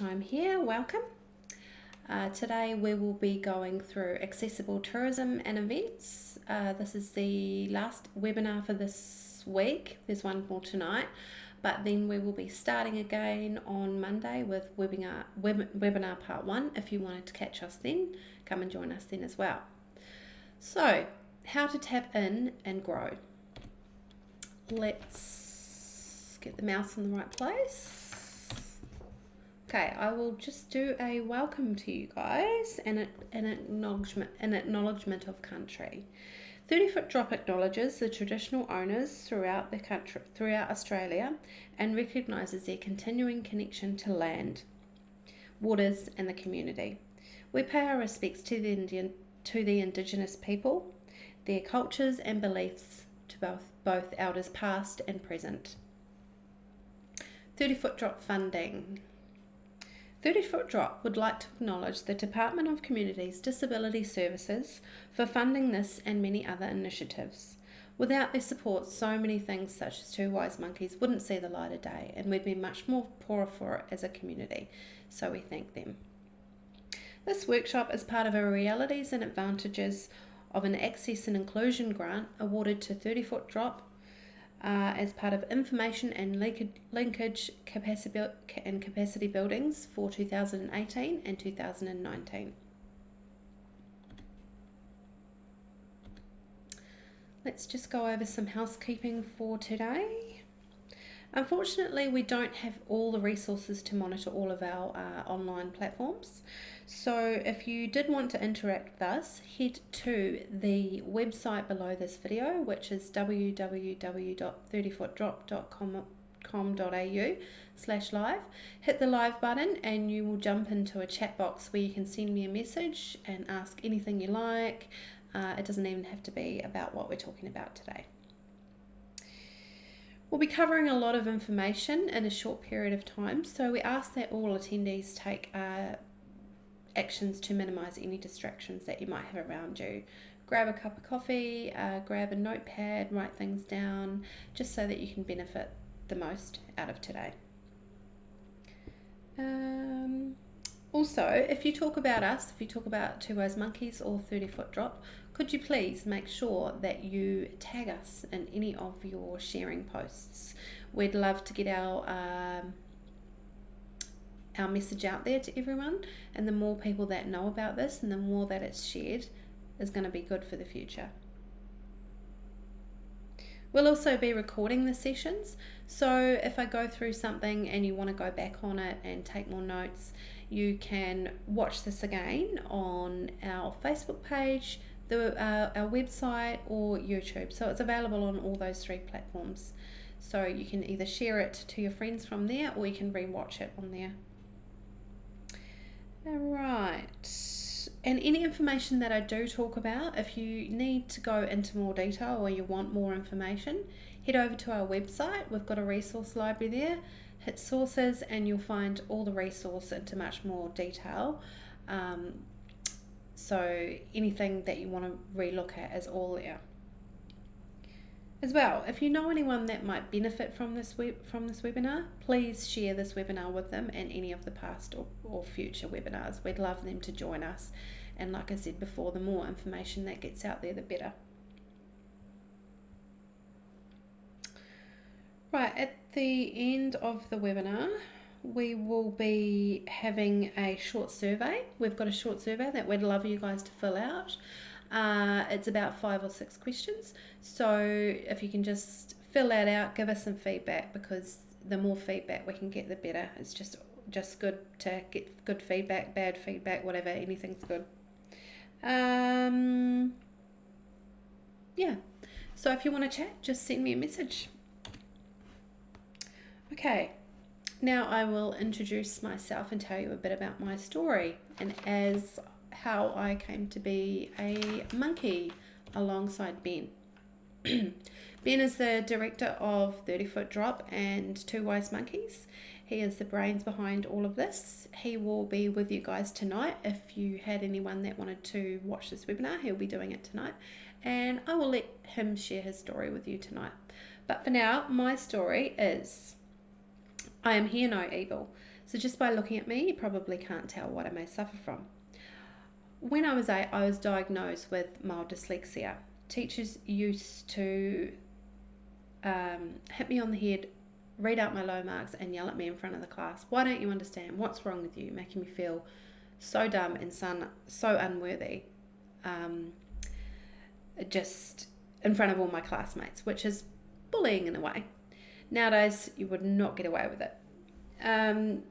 time here, welcome. Today we will be going through accessible tourism and events. This is the last webinar for this week. There's one more tonight, but then we will be starting again on Monday with webinar part 1. If you wanted to catch us then, come and join us then as well. So, how to tap in and grow. Let's get the mouse in the right place. Okay, I will just do a welcome to you guys and an acknowledgement of country. 30 Foot Drop acknowledges the traditional owners throughout Australia and recognises their continuing connection to land, waters and the community. We pay our respects to the Indigenous people, their cultures and beliefs, to both elders past and present. 30 Foot Drop funding. 30 Foot Drop would like to acknowledge the Department of Communities Disability Services for funding this and many other initiatives. Without their support, so many things such as Two Wise Monkeys wouldn't see the light of day, and we'd be much more poorer for it as a community, so we thank them. This workshop is part of a Realities and Advantages of an Access and Inclusion grant awarded to 30 Foot Drop as part of information and linkage capacity buildings for 2018 and 2019. Let's just go over some housekeeping for today. Unfortunately, we don't have all the resources to monitor all of our online platforms. So if you did want to interact with us, head to the website below this video, which is www.30footdrop.com.au/live. Hit the live button and you will jump into a chat box where you can send me a message and ask anything you like. It doesn't even have to be about what we're talking about today. We'll be covering a lot of information in a short period of time, so we ask that all attendees take actions to minimise any distractions that you might have around you. Grab a cup of coffee, grab a notepad, write things down, just so that you can benefit the most out of today. Also, if you talk about us, if you talk about Two Wise Monkeys or 30 Foot Drop, could you please make sure that you tag us in any of your sharing posts? We'd love to get our message out there to everyone, and the more people that know about this and the more that it's shared is going to be good for the future. We'll also be recording the sessions, so if I go through something and you want to go back on it and take more notes, you can watch this again on our Facebook page, our website or YouTube. So it's available on all those 3 platforms. So you can either share it to your friends from there or you can re-watch it on there. Alright, and any information that I do talk about, if you need to go into more detail or you want more information, head over to our website. We've got a resource library there. Hit sources and you'll find all the resource into much more detail. So anything that you want to re-look at is all there. As well, if you know anyone that might benefit from this webinar, please share this webinar with them and any of the past or future webinars. We'd love them to join us. And like I said before, the more information that gets out there, the better. Right, at the end of the webinar, we will be having a short survey. We've got a short survey that we'd love you guys to fill out. It's about 5 or 6 questions. So if you can just fill that out, give us some feedback, because the more feedback we can get, the better. It's just good to get good feedback, bad feedback, whatever, anything's good. Yeah. So if you want to chat, just send me a message. Okay. Now I will introduce myself and tell you a bit about my story and how I came to be a monkey alongside Ben. Ben is the director of 30 Foot Drop and Two Wise Monkeys. He is the brains behind all of this. He will be with you guys tonight. If you had anyone that wanted to watch this webinar, he'll be doing it tonight. And I will let him share his story with you tonight. But for now, my story is I am here no evil. So just by looking at me, you probably can't tell what I may suffer from. When I was 8, I was diagnosed with mild dyslexia. Teachers used to hit me on the head, read out my low marks, and yell at me in front of the class. Why don't you understand? What's wrong with you? Making me feel so dumb and so unworthy, just in front of all my classmates, which is bullying in a way. Nowadays, you would not get away with it.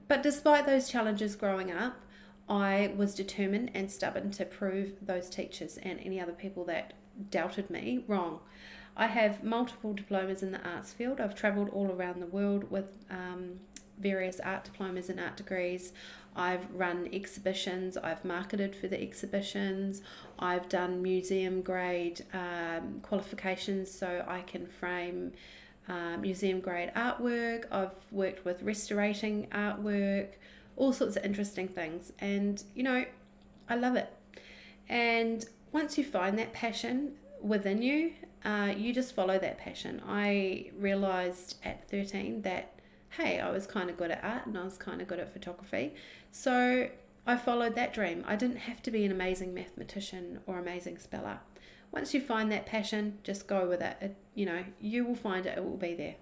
But despite those challenges growing up, I was determined and stubborn to prove those teachers and any other people that doubted me wrong. I have multiple diplomas in the arts field. I've travelled all around the world with various art diplomas and art degrees. I've run exhibitions, I've marketed for the exhibitions, I've done museum grade qualifications so I can frame museum grade artwork. I've worked with restorating artwork, all sorts of interesting things, and I love it. And once you find that passion within you, you just follow that passion. I realized at 13 that hey, I was kind of good at art and I was kind of good at photography, so I followed that dream. I didn't have to be an amazing mathematician or amazing speller. Once you find that passion, just go with it. You will find it. It will be there.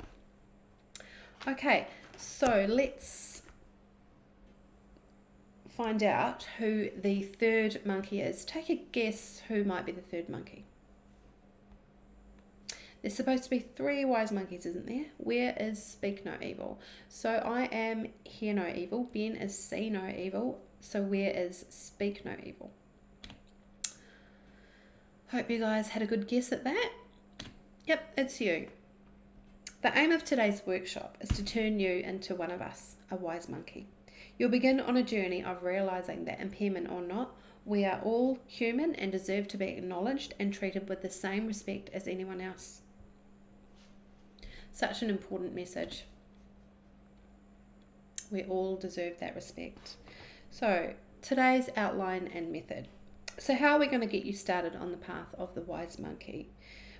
Okay, so let's find out who the third monkey is. Take a guess who might be the third monkey. There's supposed to be 3 wise monkeys, isn't there? Where is speak no evil? So I am hear no evil. Ben is see no evil. So where is speak no evil? Hope you guys had a good guess at that. Yep, it's you. The aim of today's workshop is to turn you into one of us, a wise monkey. You'll begin on a journey of realizing that, impairment or not, we are all human and deserve to be acknowledged and treated with the same respect as anyone else. Such an important message. We all deserve that respect. So, today's outline and method. So how are we going to get you started on the path of the wise monkey?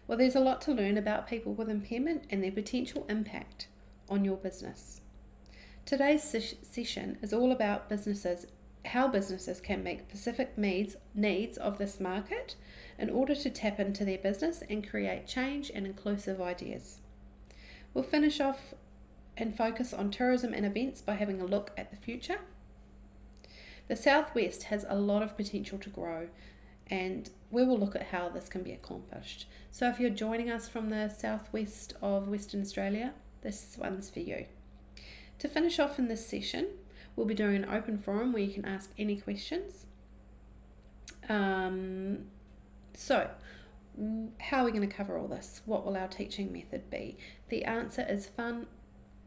Well, there's a lot to learn about people with impairment and their potential impact on your business. Today's session is all about how businesses can make specific needs of this market in order to tap into their business and create change and inclusive ideas. We'll finish off and focus on tourism and events by having a look at the future. The Southwest has a lot of potential to grow, and we will look at how this can be accomplished. So if you're joining us from the southwest of Western Australia, this one's for you. To finish off in this session, we'll be doing an open forum where you can ask any questions. So how are we going to cover all this? What will our teaching method be? The answer is fun,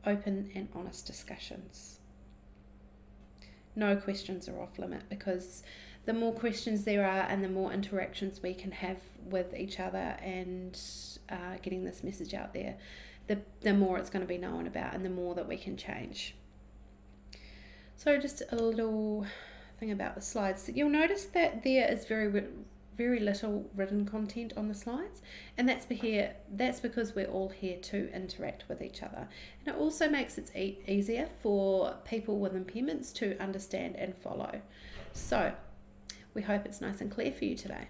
open and honest discussions. No questions are off limit, because the more questions there are and the more interactions we can have with each other and getting this message out there, the more it's going to be known about and the more that we can change. So just a little thing about the slides. You'll notice that there is very little written content on the slides, and that's because we're all here to interact with each other, and it also makes it easier for people with impairments to understand and follow. So we hope it's nice and clear for you today.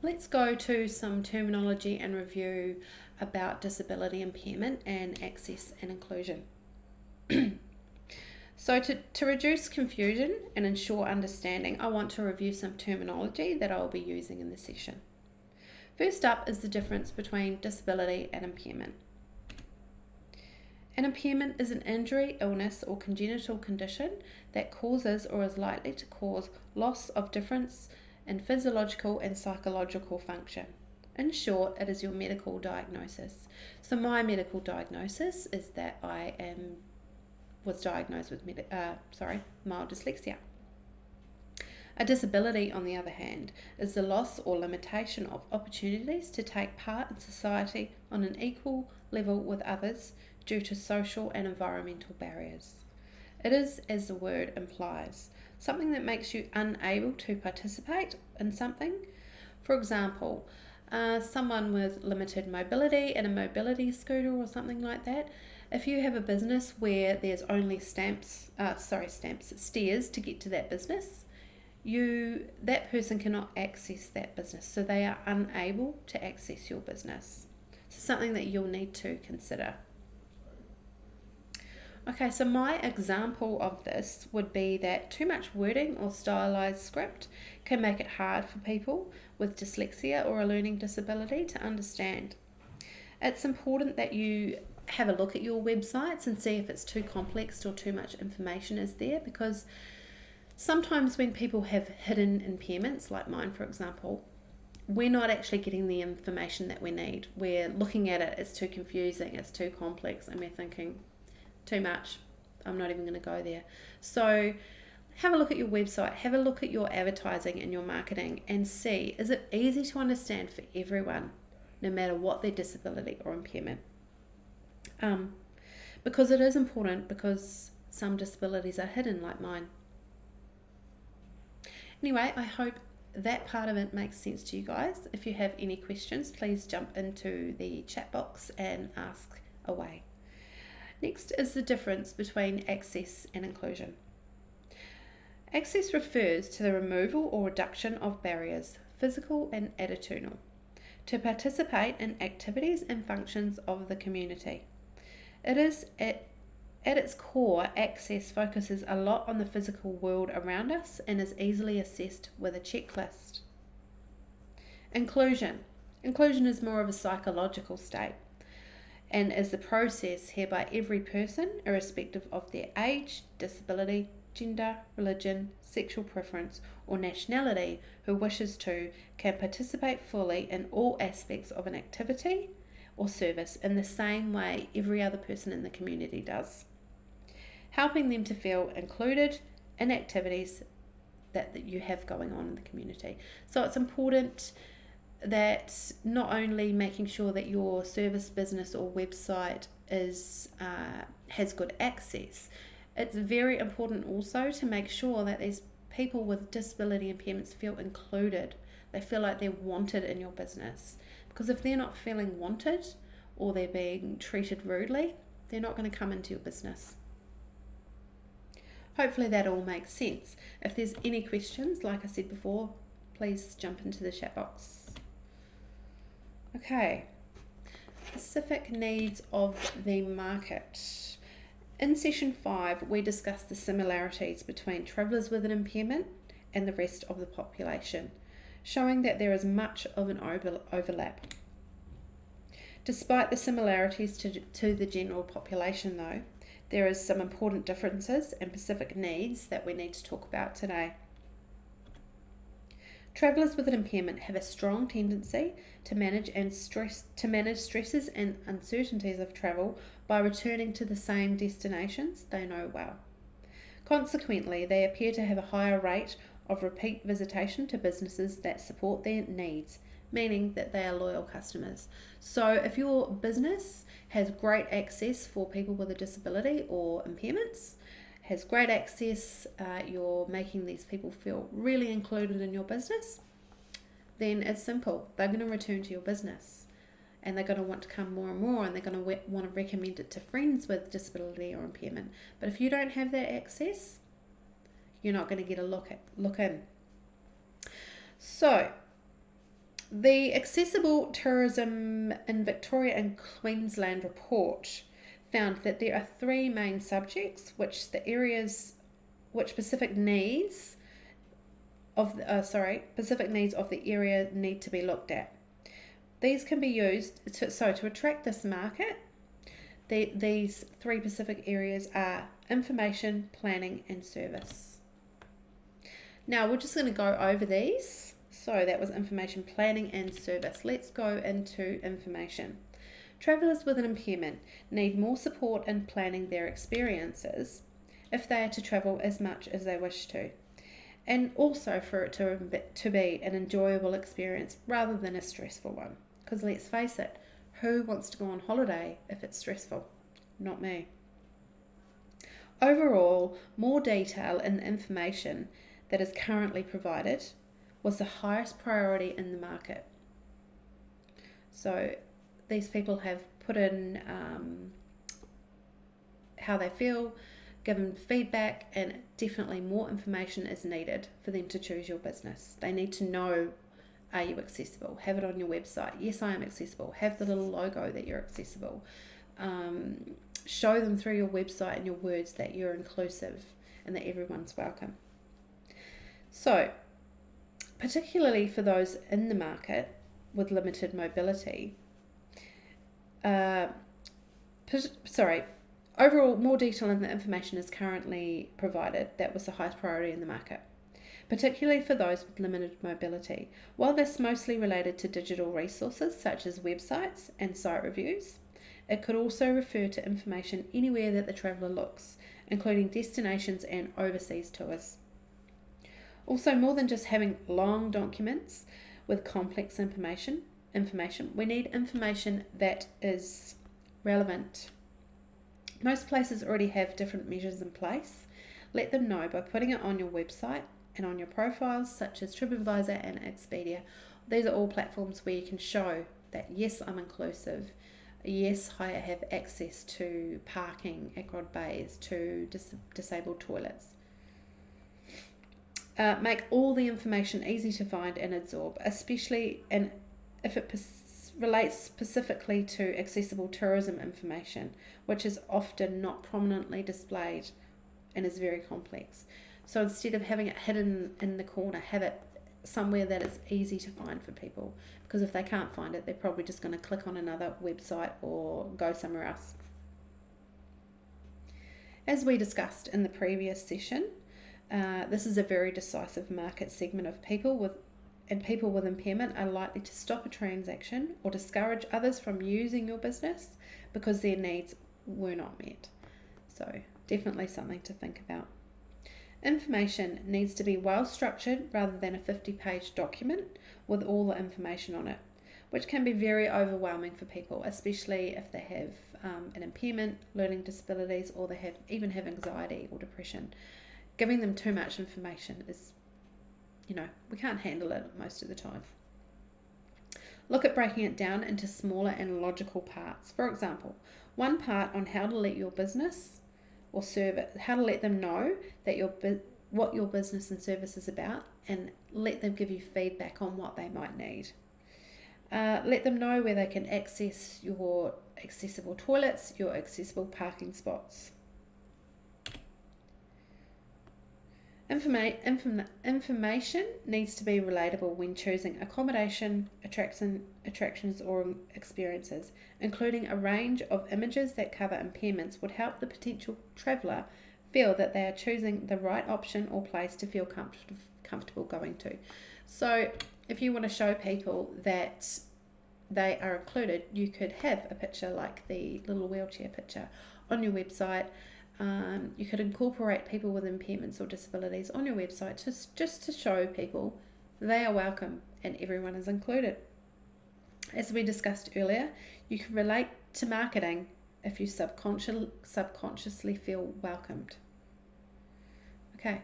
Let's go to some terminology and review about disability impairment and access and inclusion. So to reduce confusion and ensure understanding, I want to review some terminology that I'll be using in this session. First up is the difference between disability and impairment. An impairment is an injury, illness, or congenital condition that causes or is likely to cause loss of difference in physiological and psychological function. In short, it is your medical diagnosis. So my medical diagnosis is that I was diagnosed with mild dyslexia. A disability, on the other hand, is the loss or limitation of opportunities to take part in society on an equal level with others due to social and environmental barriers. It is, as the word implies, something that makes you unable to participate in something. For example, someone with limited mobility in a mobility scooter or something like that, If you have a business where there's only stairs to get to that business, that person cannot access that business, so they are unable to access your business. So something that you'll need to consider. Okay, so my example of this would be that too much wording or stylized script can make it hard for people with dyslexia or a learning disability to understand. It's important that you have a look at your websites and see if it's too complex or too much information is there, because sometimes when people have hidden impairments, like mine for example, we're not actually getting the information that we need. We're looking at it, it's too confusing, it's too complex, and we're thinking, too much, I'm not even going to go there. So have a look at your website, have a look at your advertising and your marketing, and see, is it easy to understand for everyone, no matter what their disability or impairment? Because it is important, because some disabilities are hidden, like mine. Anyway, I hope that part of it makes sense to you guys. If you have any questions, please jump into the chat box and ask away. Next is the difference between access and inclusion. Access refers to the removal or reduction of barriers, physical and attitudinal, to participate in activities and functions of the community. It is at its core, access focuses a lot on the physical world around us and is easily assessed with a checklist. Inclusion is more of a psychological state and is the process whereby every person, irrespective of their age, disability, gender, religion, sexual preference, or nationality, who wishes to, can participate fully in all aspects of an activity or service in the same way every other person in the community does, helping them to feel included in activities that you have going on in the community. So it's important that not only making sure that your service, business or website has good access, it's very important also to make sure that these people with disability impairments feel included. They feel like they're wanted in your business. Because if they're not feeling wanted or they're being treated rudely, they're not going to come into your business. Hopefully that all makes sense. If there's any questions, like I said before, please jump into the chat box. Okay, specific needs of the market. In session 5, we discussed the similarities between travellers with an impairment and the rest of the population, showing that there is much of an overlap. Despite the similarities to the general population though, there is some important differences and specific needs that we need to talk about today. Travellers with an impairment have a strong tendency to manage stresses and uncertainties of travel by returning to the same destinations they know well. Consequently, they appear to have a higher rate of repeat visitation to businesses that support their needs, meaning that they are loyal customers. So if your business has great access for people with a disability or impairments, has great access, you're making these people feel really included in your business, then it's simple. They're going to return to your business and they're going to want to come more and more, and they're going to want to recommend it to friends with disability or impairment. But if you don't have that access, you're not going to get a look in. So the Accessible Tourism in Victoria and Queensland report found that there are 3 main subjects which specific needs of the area need to be looked at. These can be used to attract this market. These 3 specific areas are information, planning and service. Now we're just going to go over these. So that was information, planning and service. Let's go into information. Travellers with an impairment need more support in planning their experiences if they are to travel as much as they wish to, and also for it to be an enjoyable experience rather than a stressful one. Because let's face it, who wants to go on holiday if it's stressful? Not me. Overall, more detail in the information that is currently provided was the highest priority in the market. So these people have put in how they feel, give them feedback, and definitely more information is needed for them to choose your business. They need to know, are you accessible? Have it on your website. Yes, I am accessible. Have the little logo that you're accessible. Show them through your website and your words that you're inclusive and that everyone's welcome. So, particularly for those in the market with limited mobility, overall, more detail in the information is currently provided. That was the highest priority in the market, particularly for those with limited mobility. While this mostly related to digital resources such as websites and site reviews, it could also refer to information anywhere that the traveller looks, including destinations and overseas tours. Also, more than just having long documents with complex information, we need information that is relevant. Most places already have different measures in place. Let them know by putting it on your website and on your profiles such as TripAdvisor and Expedia. These are all platforms where you can show that yes, I'm inclusive. Yes, I have access to parking at Grod Bays, to disabled toilets. Make all the information easy to find and absorb, especially if it relates specifically to accessible tourism information, which is often not prominently displayed and is very complex. So instead of having it hidden in the corner, have it somewhere that is easy to find for people, because if they can't find it, they're probably just going to click on another website or go somewhere else. As we discussed in the previous session, this is a very decisive market segment of people with impairment are likely to stop a transaction or discourage others from using your business because their needs were not met. So definitely something to think about. Information needs to be well structured rather than a 50-page document with all the information on it, which can be very overwhelming for people, especially if they have an impairment, learning disabilities, or they even have anxiety or depression. Giving them too much information is, we can't handle it most of the time. Look at breaking it down into smaller and logical parts. For example, one part on how to let your business or service, how to let them know that what your business and service is about, and let them give you feedback on what they might need. Let them know where they can access your accessible toilets, your accessible parking spots. Information needs to be relatable when choosing accommodation, attractions or experiences. Including a range of images that cover impairments would help the potential traveller feel that they are choosing the right option or place to feel comfortable going to. So if you want to show people that they are included, you could have a picture like the little wheelchair picture on your website. You could incorporate people with impairments or disabilities on your website just to show people they are welcome and everyone is included. As we discussed earlier, you can relate to marketing if you subconsciously feel welcomed. Okay,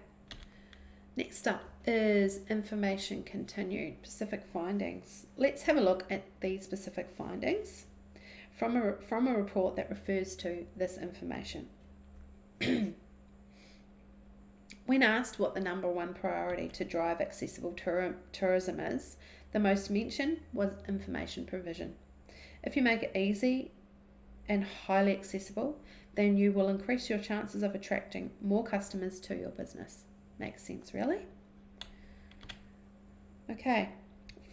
next up is information continued, specific findings. Let's have a look at these specific findings from a report that refers to this information. When asked what the number one priority to drive accessible tourism is, the most mentioned was information provision. If you make it easy and highly accessible, then you will increase your chances of attracting more customers to your business. Makes sense, really? Okay,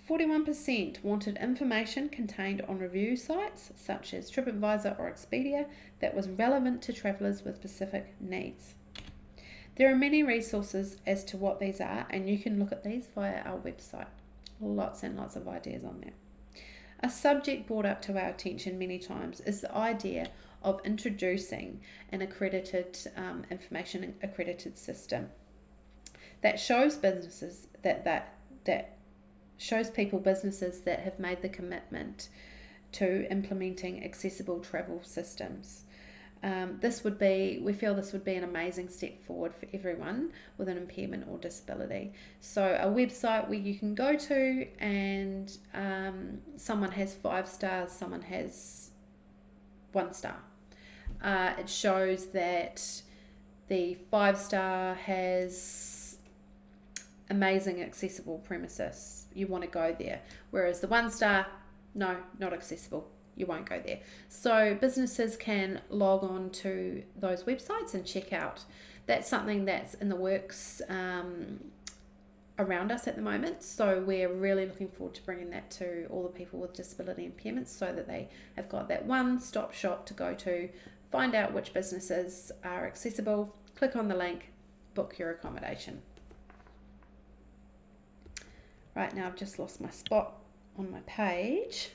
41% wanted information contained on review sites such as TripAdvisor or Expedia that was relevant to travellers with specific needs. There are many resources as to what these are, and you can look at these via our website. Lots and lots of ideas on there. A subject brought up to our attention many times is the idea of introducing an accredited information accredited system that shows businesses that shows people businesses that have made the commitment to implementing accessible travel systems. We feel this would be an amazing step forward for everyone with an impairment or disability. So a website where you can go to and someone has 5 stars, someone has 1 star. It shows that the 5-star has amazing accessible premises. You want to go there. Whereas the 1-star, no, not accessible. You won't go there. So businesses can log on to those websites and check out. That's something that's in the works around us at the moment. So we're really looking forward to bringing that to all the people with disability impairments so that they have got that one-stop shop to go to, find out which businesses are accessible, click on the link, book your accommodation. Right, now I've just lost my spot on my page.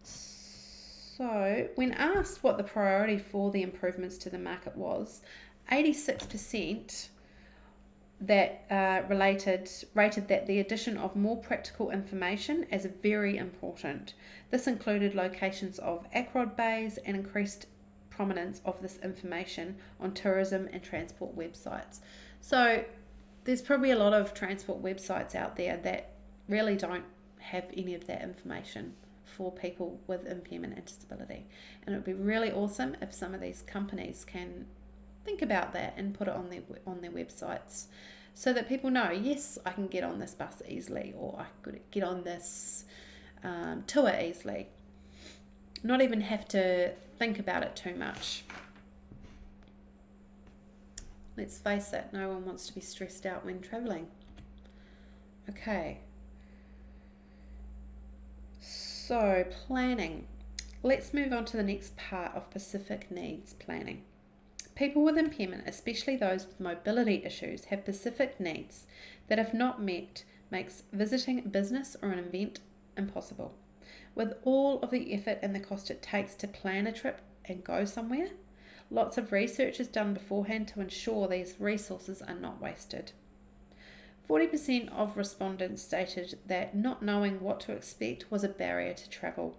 So when asked what the priority for the improvements to the market was, 86% that rated that the addition of more practical information as very important. This included locations of ACROD bays and increased prominence of this information on tourism and transport websites. So there's probably a lot of transport websites out there that really don't have any of that information for people with impairment and disability. And it would be really awesome if some of these companies can think about that and put it on their websites so that people know, yes, I can get on this bus easily, or I could get on this tour easily. Not even have to think about it too much. Let's face it, no one wants to be stressed out when travelling. Okay. So, planning. Let's move on to the next part of specific needs planning. People with impairment, especially those with mobility issues, have specific needs that, if not met, makes visiting a business or an event impossible. With all of the effort and the cost it takes to plan a trip and go somewhere, lots of research is done beforehand to ensure these resources are not wasted. 40% of respondents stated that not knowing what to expect was a barrier to travel,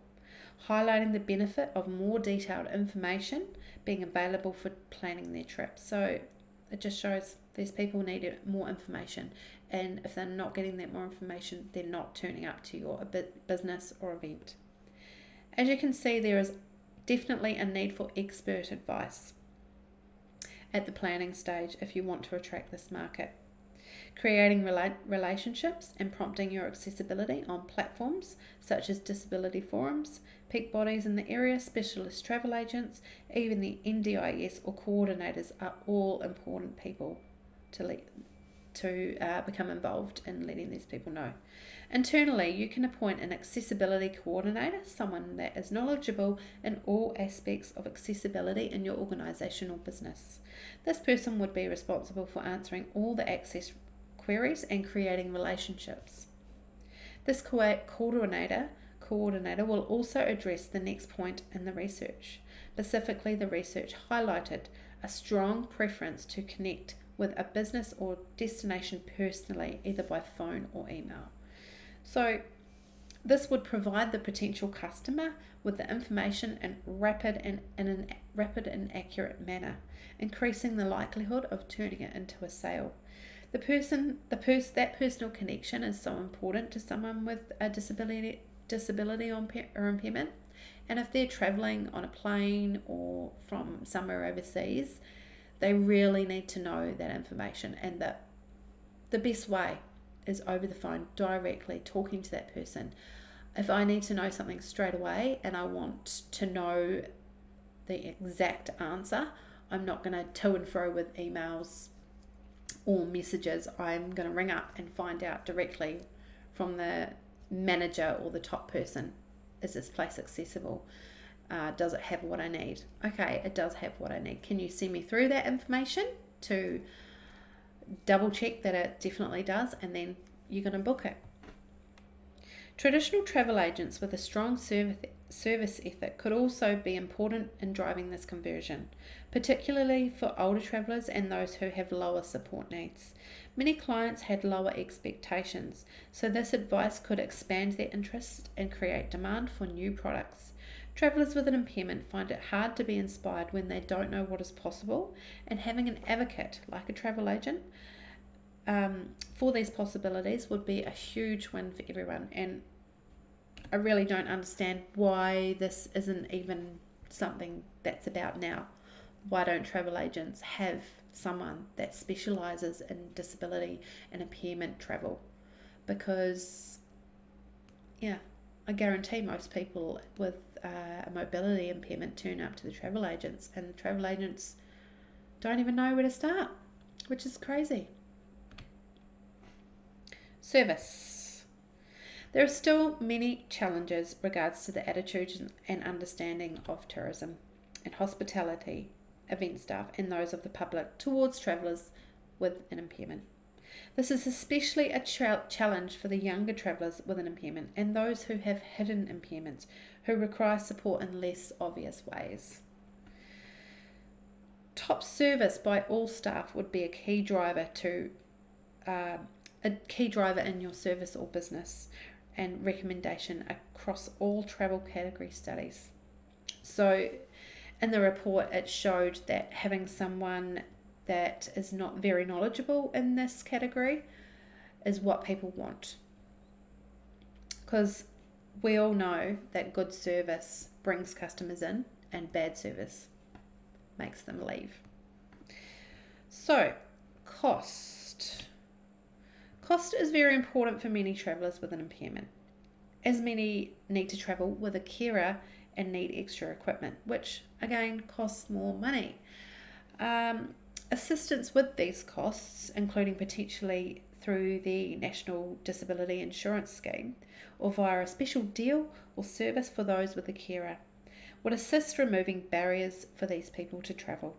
highlighting the benefit of more detailed information being available for planning their trip. So it just shows these people need more information, and if they're not getting that more information, they're not turning up to your business or event. As you can see, there is definitely a need for expert advice at the planning stage if you want to attract this market. Creating relationships and prompting your accessibility on platforms such as disability forums, peak bodies in the area, specialist travel agents, even the NDIS or coordinators are all important people to become involved in letting these people know. Internally, you can appoint an accessibility coordinator, someone that is knowledgeable in all aspects of accessibility in your organisation or business. This person would be responsible for answering all the access queries and creating relationships. This coordinator will also address the next point in the research. Specifically, the research highlighted a strong preference to connect with a business or destination personally, either by phone or email. So this would provide the potential customer with the information in a rapid and accurate manner, increasing the likelihood of turning it into a sale. That personal connection is so important to someone with a disability or impairment, and if they're traveling on a plane or from somewhere overseas, they really need to know that information, and that the best way is over the phone, directly talking to that person. If I need to know something straight away and I want to know the exact answer, I'm not going to to and fro with emails or messages. I'm going to ring up and find out directly from the manager or the top person, is this place accessible? Does it have what I need? Okay, it does have what I need. Can you send me through that information to double check that it definitely does, and then you're going to book it. Traditional travel agents with a strong service ethic could also be important in driving this conversion, particularly for older travellers and those who have lower support needs. Many clients had lower expectations, so this advice could expand their interest and create demand for new products. Travellers with an impairment find it hard to be inspired when they don't know what is possible, and having an advocate like a travel agent for these possibilities would be a huge win for everyone. And I really don't understand why this isn't even something that's about now. Why don't travel agents have someone that specialises in disability and impairment travel? Because, yeah, I guarantee most people with a mobility impairment turn up to the travel agents, and the travel agents don't even know where to start, which is crazy. Service. There are still many challenges regards to the attitude and understanding of tourism and hospitality, event staff, and those of the public towards travellers with an impairment. This is especially a challenge for the younger travellers with an impairment and those who have hidden impairments who require support in less obvious ways. Top service by all staff would be a key driver in your service or business and recommendation across all travel category studies. So in the report, it showed that having someone that is not very knowledgeable in this category is what people want. Because we all know that good service brings customers in and bad service makes them leave. So, cost. Cost is very important for many travellers with an impairment, as many need to travel with a carer and need extra equipment, which again costs more money. Assistance with these costs, including potentially through the National Disability Insurance Scheme or via a special deal or service for those with a carer, would assist removing barriers for these people to travel.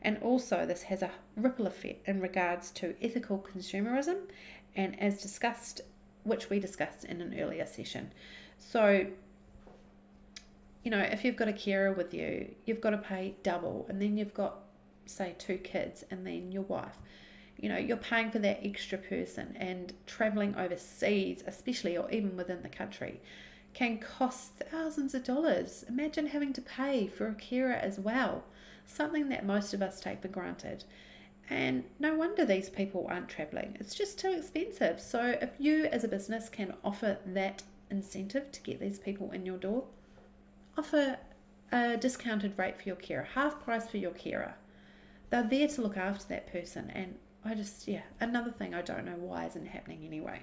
And also this has a ripple effect in regards to ethical consumerism, and as discussed, which we discussed in an earlier session. So, if you've got a carer with you, you've got to pay double, and then you've got, say, 2 kids and then your wife. You're paying for that extra person, and traveling overseas, especially, or even within the country, can cost thousands of dollars. Imagine having to pay for a carer as well, something that most of us take for granted. And no wonder these people aren't traveling. It's just too expensive. So if you as a business can offer that incentive to get these people in your door, offer a discounted rate for your carer, half price for your carer. They're there to look after that person. And another thing I don't know why isn't happening anyway.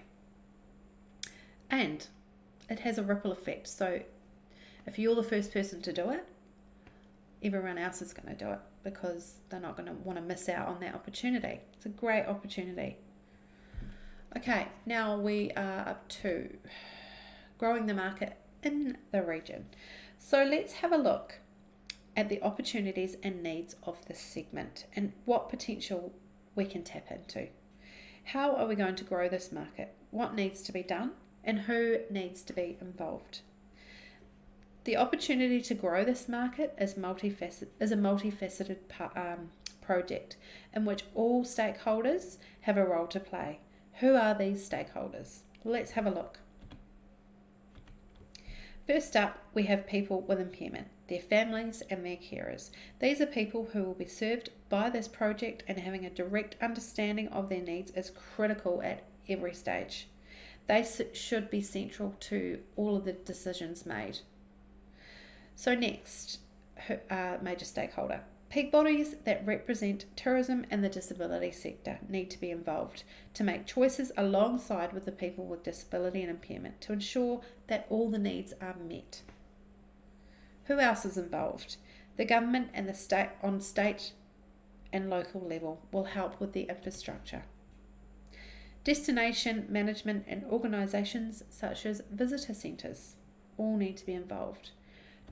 And it has a ripple effect. So if you're the first person to do it, everyone else is going to do it because they're not going to want to miss out on that opportunity. It's a great opportunity. Okay, now we are up to growing the market in the region. So let's have a look at the opportunities and needs of this segment and what potential we can tap into. How are we going to grow this market? What needs to be done and who needs to be involved? The opportunity to grow this market is a multifaceted project in which all stakeholders have a role to play. Who are these stakeholders? Let's have a look. First up, we have people with impairment, their families and their carers. These are people who will be served by this project, and having a direct understanding of their needs is critical at every stage. They should be central to all of the decisions made. So next, major stakeholder. Peak bodies that represent tourism and the disability sector need to be involved to make choices alongside with the people with disability and impairment to ensure that all the needs are met. Who else is involved? The government and the state and local level will help with the infrastructure. Destination management and organisations such as visitor centres all need to be involved.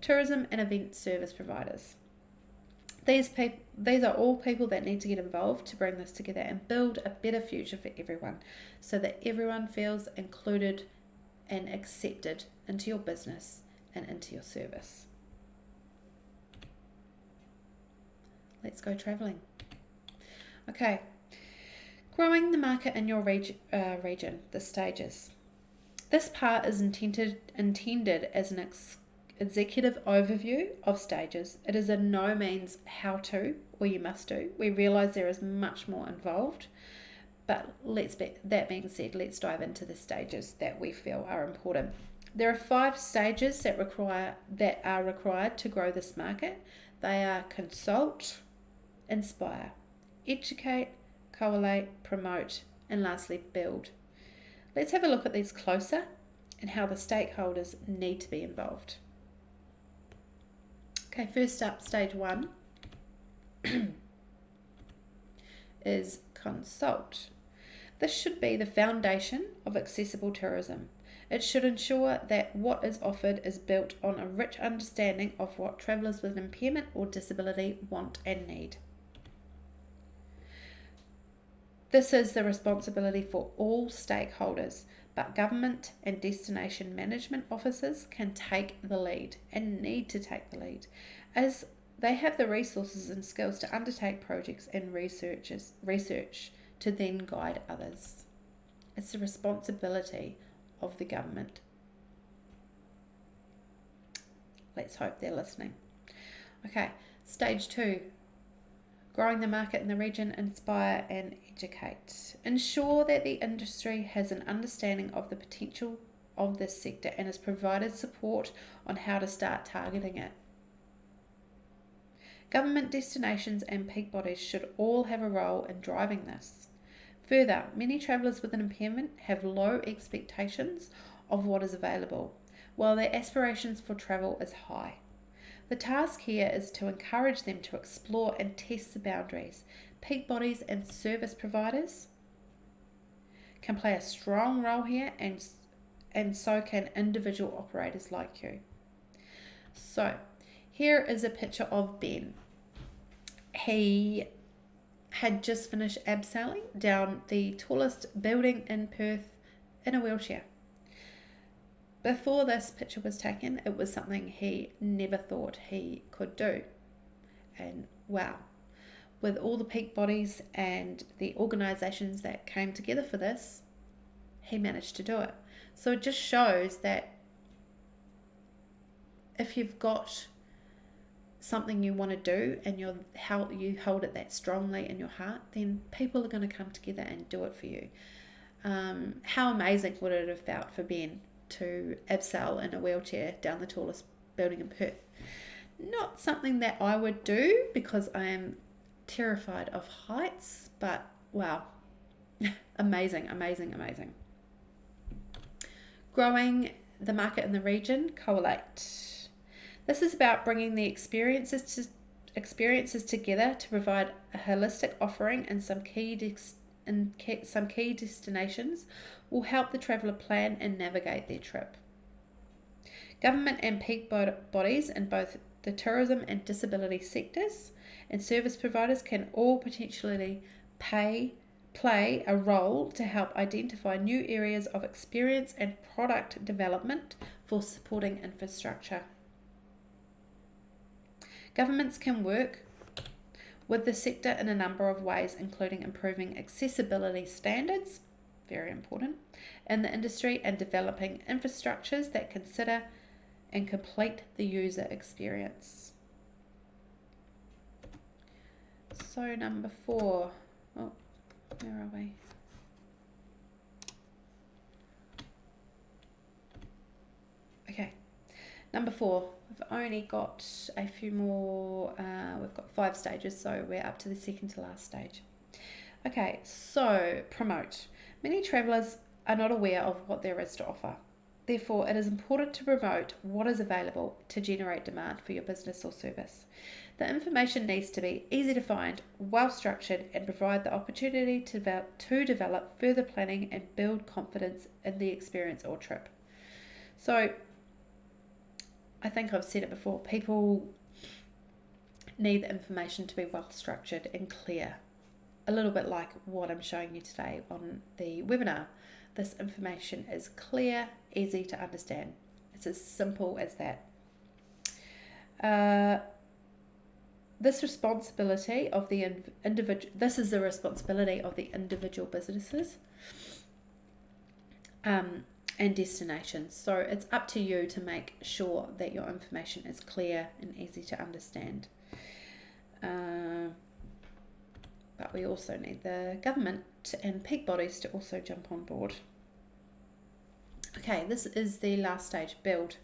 Tourism and event service providers. These are all people that need to get involved to bring this together and build a better future for everyone so that everyone feels included and accepted into your business and into your service. Let's go travelling. Okay, growing the market in your region, the stages. This part is intended as an executive overview of stages. It is in no means how to or you must do. We realise there is much more involved, but that being said, let's dive into the stages that we feel are important. There are 5 stages that are required to grow this market. They are consult, inspire, educate, collate, promote, and lastly build. Let's have a look at these closer and how the stakeholders need to be involved. Okay, first up, stage 1 is consult. This should be the foundation of accessible tourism. It should ensure that what is offered is built on a rich understanding of what travellers with impairment or disability want and need. This is the responsibility for all stakeholders, but government and destination management officers can take the lead and need to take the lead, as they have the resources and skills to undertake projects and research to then guide others. It's the responsibility of the government. Let's hope they're listening. Okay, stage 2, growing the market in the region, inspire and educate. Ensure that the industry has an understanding of the potential of this sector and has provided support on how to start targeting it. Government, destinations and peak bodies should all have a role in driving this. Further, many travellers with an impairment have low expectations of what is available, while their aspirations for travel is high. The task here is to encourage them to explore and test the boundaries. Peak bodies and service providers can play a strong role here, and so can individual operators like you. So, here is a picture of Ben. He had just finished abseiling down the tallest building in Perth in a wheelchair. Before this picture was taken, it was something he never thought he could do. And wow, with all the peak bodies and the organisations that came together for this, he managed to do it. So it just shows that if you've got something you want to do and you hold it that strongly in your heart, then people are going to come together and do it for you. How amazing would it have felt for Ben to abseil in a wheelchair down the tallest building in Perth? Not something that I would do because I am terrified of heights, but wow, amazing, amazing, amazing. Growing the market in the region, collate. This is about bringing the experiences together to provide a holistic offering, and some key destinations will help the traveller plan and navigate their trip. Government and peak bodies in both the tourism and disability sectors and service providers can all potentially play a role to help identify new areas of experience and product development for supporting infrastructure. Governments can work with the sector in a number of ways, including improving accessibility standards, very important, in the industry, and developing infrastructures that consider and complete the user experience. So number 4, oh, where are we? Okay, number 4. We've only got a few more, we've got 5 stages, so we're up to the second to last stage. Okay, so promote. Many travellers are not aware of what there is to offer. Therefore, it is important to promote what is available to generate demand for your business or service. The information needs to be easy to find, well structured, and provide the opportunity to develop further planning and build confidence in the experience or trip. So, I think I've said it before, people need the information to be well structured and clear. A little bit like what I'm showing you today on the webinar. This information is clear, easy to understand. It's as simple as that. This is the responsibility of the individual businesses and destinations. So it's up to you to make sure that your information is clear and easy to understand. But we also need the government and peak bodies to also jump on board. Okay, this is the last stage, build.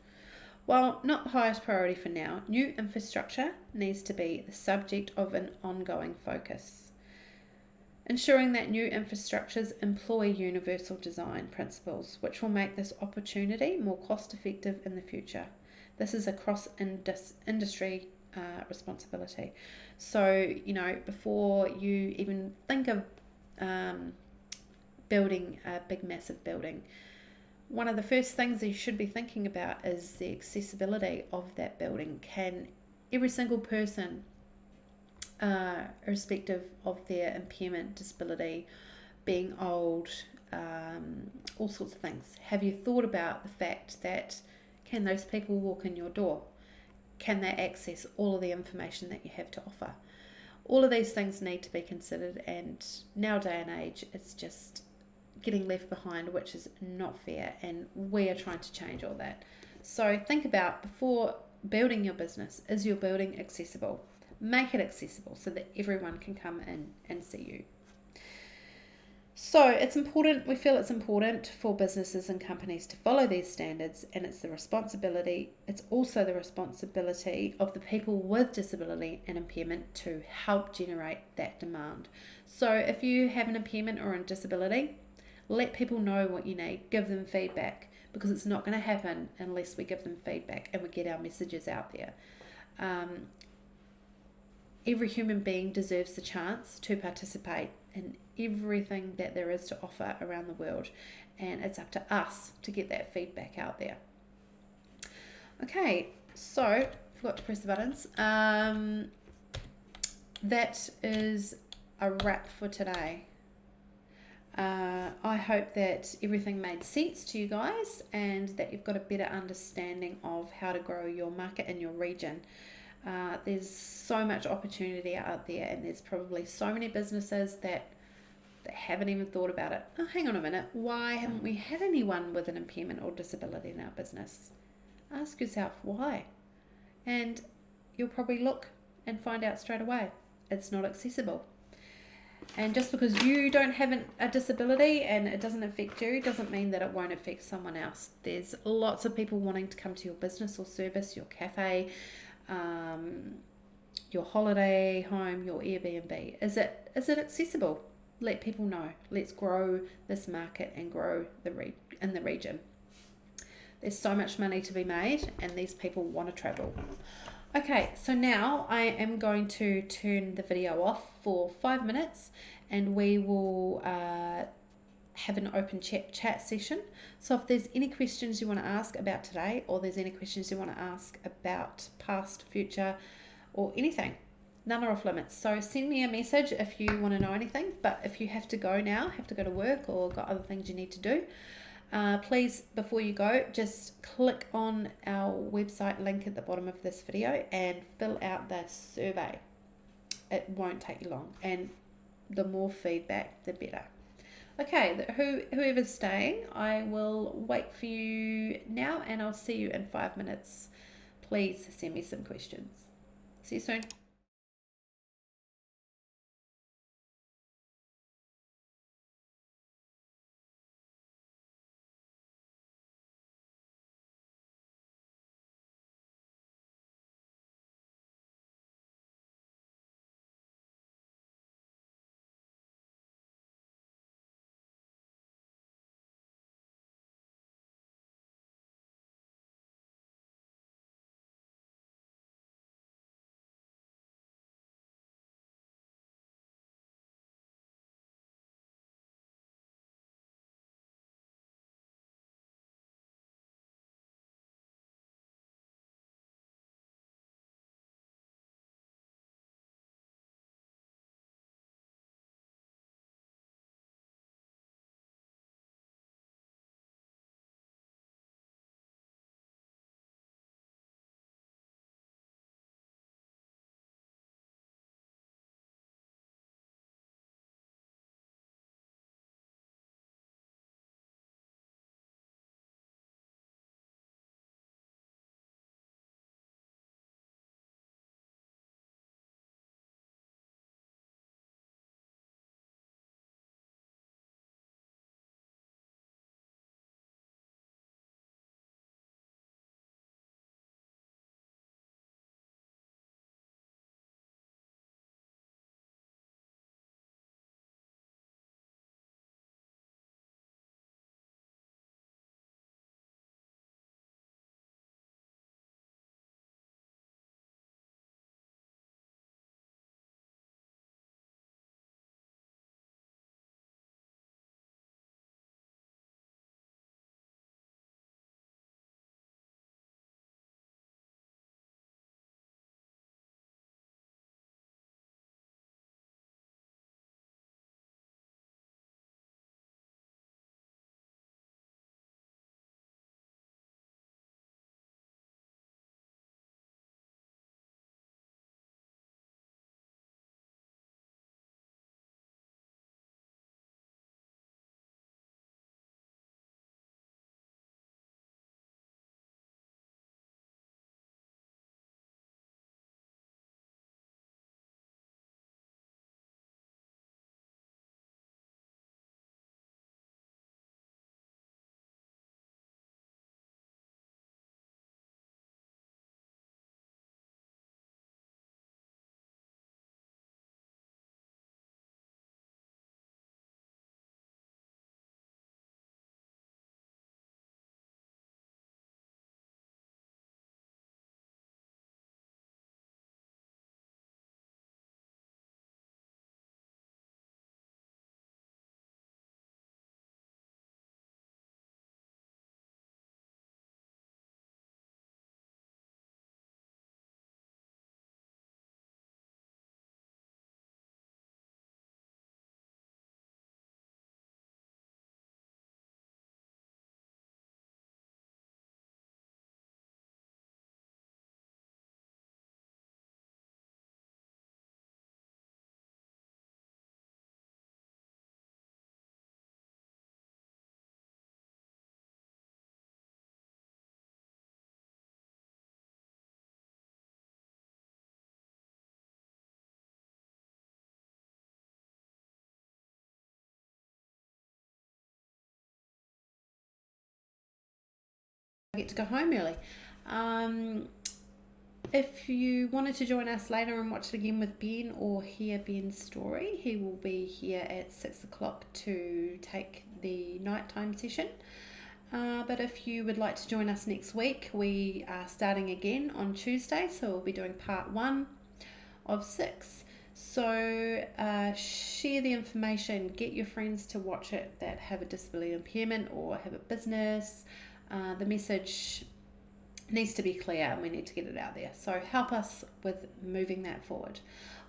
While not the highest priority for now, new infrastructure needs to be the subject of an ongoing focus. Ensuring that new infrastructures employ universal design principles, which will make this opportunity more cost effective in the future. This is a cross industry responsibility. So, before you even think of building a big, massive building, one of the first things you should be thinking about is the accessibility of that building. Can every single person, irrespective of their impairment, disability, being old, all sorts of things, have you thought about the fact that can those people walk in your door? Can they access all of the information that you have to offer? All of these things need to be considered, and now day and age, it's just getting left behind, which is not fair, and we are trying to change all that. So think about, before building your business, is your building accessible? Make it accessible so that everyone can come in and see you. So we feel it's important for businesses and companies to follow these standards, and it's also the responsibility of the people with disability and impairment to help generate that demand. So if you have an impairment or a disability, let people know what you need, give them feedback, because it's not going to happen unless we give them feedback and we get our messages out there. Every human being deserves the chance to participate in everything that there is to offer around the world, and it's up to us to get that feedback out there. Okay, so forgot to press the buttons. That is a wrap for today. I hope that everything made sense to you guys, and that you've got a better understanding of how to grow your market in your region. There's so much opportunity out there, and there's probably so many businesses that haven't even thought about it. Oh, hang on a minute, why haven't we had anyone with an impairment or disability in our business? Ask yourself why, and you'll probably look and find out straight away it's not accessible. And just because you don't have a disability and it doesn't affect you doesn't mean that it won't affect someone else. There's lots of people wanting to come to your business or service, your cafe, your holiday home, your Airbnb. Is it accessible? Let people know. Let's grow this market and grow in the region. There's so much money to be made, and these people want to travel. Okay, so now I am going to turn the video off for 5 minutes, and we will have an open chat session. So if there's any questions you want to ask about today, or there's any questions you want to ask about past, future, or anything, none are off limits. So send me a message if you want to know anything. But if you have to go now, have to go to work, or got other things you need to do, please, before you go, just click on our website link at the bottom of this video and fill out the survey. It won't take you long, and the more feedback, the better. Okay, whoever's staying, I will wait for you now, and I'll see you in 5 minutes. Please send me some questions. See you soon. get to go home early. If you wanted to join us later and watch it again with Ben or hear Ben's story, he will be here at 6 o'clock to take the nighttime session. But if you would like to join us next week, we are starting again on Tuesday, so we'll be doing part 1 of 6. So share the information, get your friends to watch it that have a disability impairment or have a business. The message needs to be clear and we need to get it out there. So help us with moving that forward.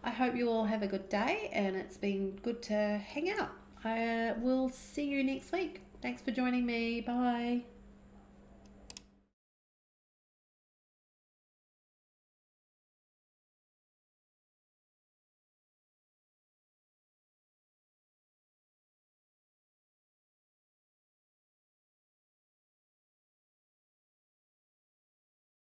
I hope you all have a good day and it's been good to hang out. I will see you next week. Thanks for joining me. Bye.